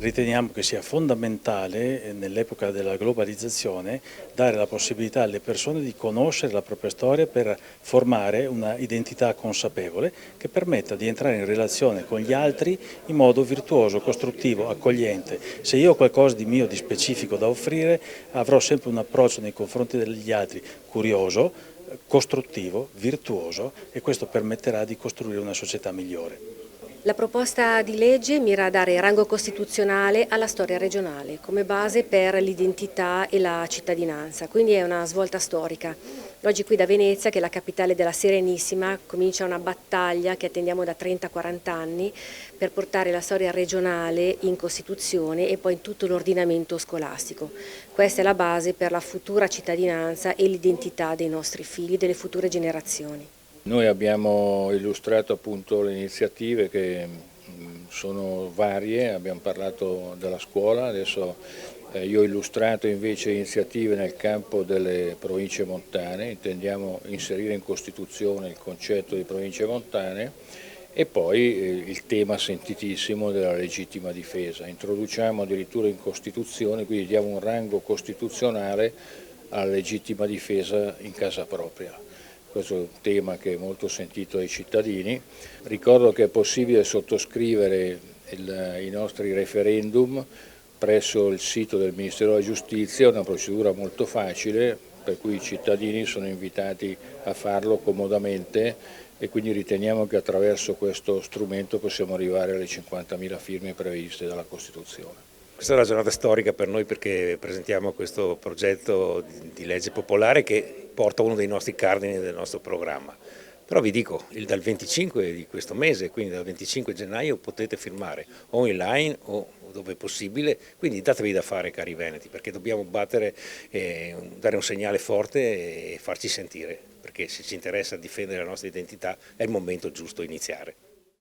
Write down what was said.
Riteniamo che sia fondamentale nell'epoca della globalizzazione dare la possibilità alle persone di conoscere la propria storia per formare una identità consapevole che permetta di entrare in relazione con gli altri in modo virtuoso, costruttivo, accogliente. Se io ho qualcosa di mio, di specifico da offrire, avrò sempre un approccio nei confronti degli altri curioso, costruttivo, virtuoso, e questo permetterà di costruire una società migliore. La proposta di legge mira a dare rango costituzionale alla storia regionale come base per l'identità e la cittadinanza, quindi è una svolta storica. Oggi qui da Venezia, che è la capitale della Serenissima, comincia una battaglia che attendiamo da 30-40 anni per portare la storia regionale in Costituzione e poi in tutto l'ordinamento scolastico. Questa è la base per la futura cittadinanza e l'identità dei nostri figli, delle future generazioni. Noi abbiamo illustrato appunto le iniziative che sono varie, abbiamo parlato della scuola, adesso io ho illustrato invece iniziative nel campo delle province montane, intendiamo inserire in Costituzione il concetto di province montane e poi il tema sentitissimo della legittima difesa. Introduciamo addirittura in Costituzione, quindi diamo un rango costituzionale alla legittima difesa in casa propria. Questo è un tema che è molto sentito dai cittadini. Ricordo che è possibile sottoscrivere i nostri referendum presso il sito del Ministero della Giustizia, è una procedura molto facile per cui i cittadini sono invitati a farlo comodamente e quindi riteniamo che attraverso questo strumento possiamo arrivare alle 50.000 firme previste dalla Costituzione. Questa è una giornata storica per noi perché presentiamo questo progetto di legge popolare che porta uno dei nostri cardini del nostro programma. Però vi dico, dal 25 di questo mese, quindi dal 25 gennaio potete firmare o online o dove è possibile, quindi datevi da fare cari veneti perché dobbiamo battere, dare un segnale forte e farci sentire, perché se ci interessa difendere la nostra identità è il momento giusto di iniziare.